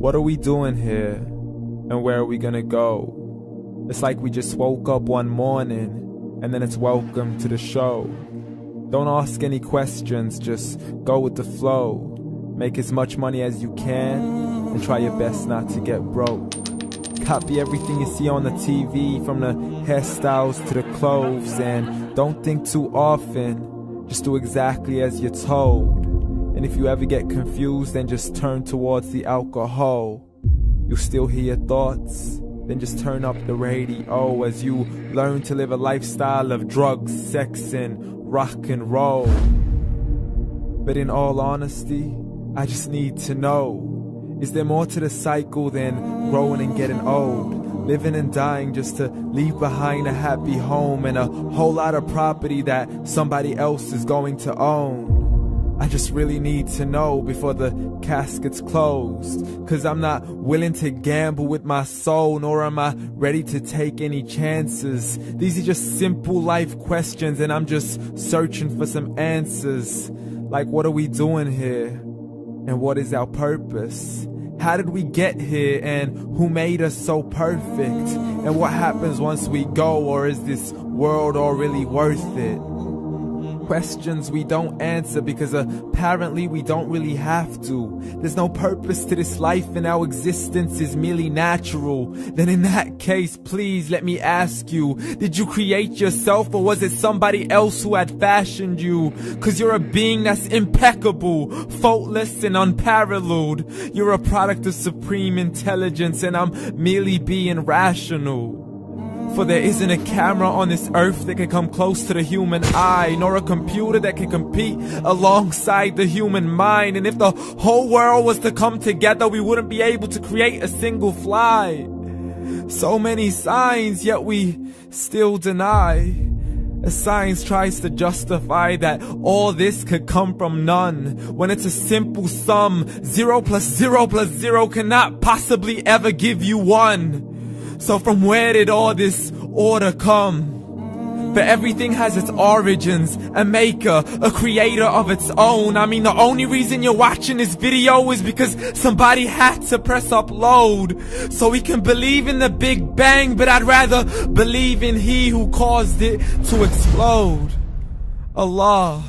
What are we doing here? And where are we gonna go? It's like we just woke up one morning and then it's welcome to the show. Don't ask any questions, just go with the flow. Make as much money as you can and try your best not to get broke. Copy everything you see on the TV, from the hairstyles to the clothes, and don't think too often, just do exactly as you're told. And if you ever get confused, then just turn towards the alcohol. You'll still hear your thoughts, then just turn up the radio as you learn to live a lifestyle of drugs, sex, and rock and roll. But in all honesty, I just need to know, is there more to the cycle than growing and getting old? Living and dying just to leave behind a happy home and a whole lot of property that somebody else is going to own. I just really need to know before the casket's closed, 'cause I'm not willing to gamble with my soul, nor am I ready to take any chances. These are just simple life questions and I'm just searching for some answers. Like, what are we doing here? And what is our purpose? How did we get here, and who made us so perfect? And what happens once we go, or is this world all really worth it? Questions we don't answer because apparently we don't really have to. There's no purpose to this life and our existence is merely natural. Then in that case, please let me ask you, did you create yourself, or was it somebody else who had fashioned you? 'Cause you're a being that's impeccable, faultless and unparalleled. You're a product of supreme intelligence and I'm merely being rational. For there isn't a camera on this earth that can come close to the human eye, nor a computer that can compete alongside the human mind. And if the whole world was to come together, we wouldn't be able to create a single fly. So many signs, yet we still deny. As science tries to justify that all this could come from none, when it's a simple sum. 0 plus 0 plus 0 cannot possibly ever give you 1. So from where did all this order come? For everything has its origins, a maker, a creator of its own. I mean, the only reason you're watching this video is because somebody had to press upload. So we can believe in the Big Bang, but I'd rather believe in He who caused it to explode. Allah,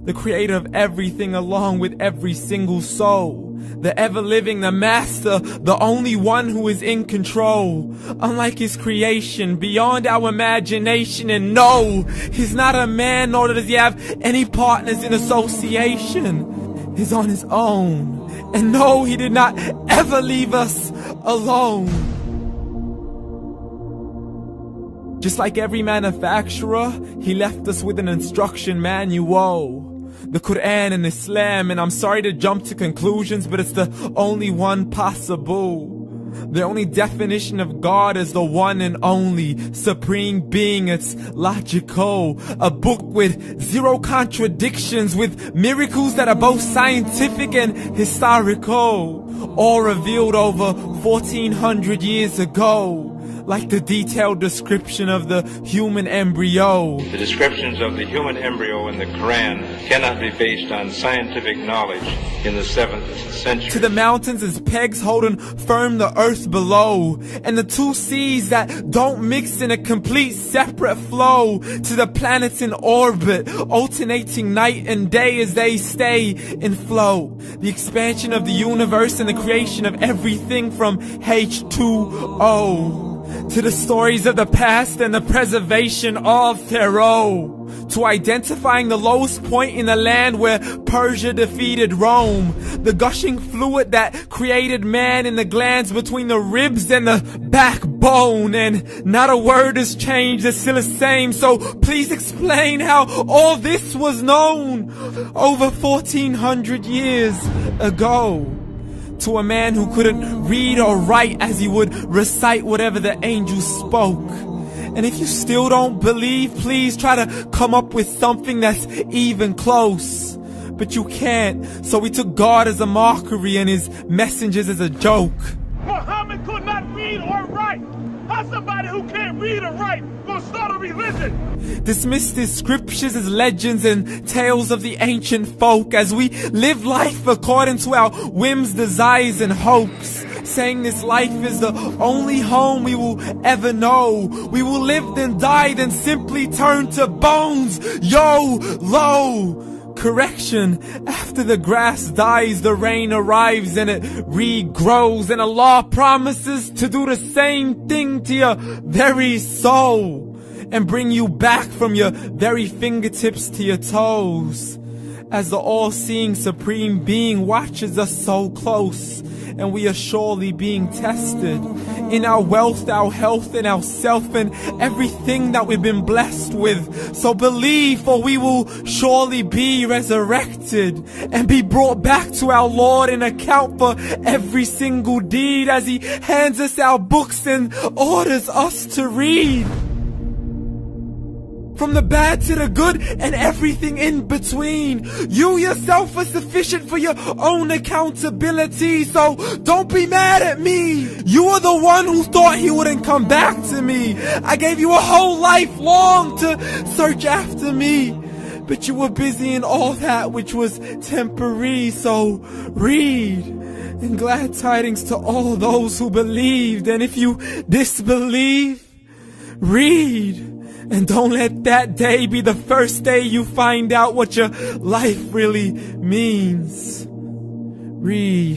the creator of everything along with every single soul. The ever-living, the master, the only one who is in control. Unlike his creation, beyond our imagination. And no, he's not a man, nor does he have any partners in association. He's on his own. And no, he did not ever leave us alone. Just like every manufacturer, he left us with an instruction manual. The Quran and Islam, and I'm sorry to jump to conclusions, but it's the only one possible. The only definition of God is the one and only supreme being. It's logical, a book with 0 contradictions, with miracles that are both scientific and historical, all revealed over 1400 years ago. Like the detailed description of the human embryo. The descriptions of the human embryo in the Quran cannot be based on scientific knowledge in the 7th century. To the mountains as pegs holding firm the earth below, and the 2 seas that don't mix in a complete separate flow. To the planets in orbit, alternating night and day as they stay in flow. The expansion of the universe and the creation of everything from H2O. To the stories of the past and the preservation of Pharaoh. To identifying the lowest point in the land where Persia defeated Rome. The gushing fluid that created man in the glands between the ribs and the backbone. And not a word has changed, it's still the same. So please explain how all this was known over 1400 years ago. To a man who couldn't read or write, as he would recite whatever the angels spoke. And if you still don't believe, please try to come up with something that's even close. But you can't, so we took God as a mockery and his messengers as a joke. Muhammad could not read or write. How's somebody who can't read or write gonna start a religion? Dismissed his scriptures as legends and tales of the ancient folk, as we live life according to our whims, desires, and hopes. saying this life is the only home we will ever know. We will live then die, then simply turn to bones. YOLO! Correction, after the grass dies, the rain arrives and it regrows, and Allah promises to do the same thing to your very soul and bring you back from your very fingertips to your toes, as the all-seeing supreme being watches us so close, and we are surely being tested in our wealth, our health, and our self, and everything that we've been blessed with. So believe, for we will surely be resurrected and be brought back to our Lord and account for every single deed, as He hands us our books and orders us to read. From the bad to the good and everything in between. You yourself are sufficient for your own accountability, so don't be mad at me. You are the one who thought He wouldn't come back to me. I gave you a whole life long to search after me, but you were busy in all that which was temporary. So read, and glad tidings to all those who believed. And if you disbelieve, read. And don't let that day be the first day you find out what your life really means. Read.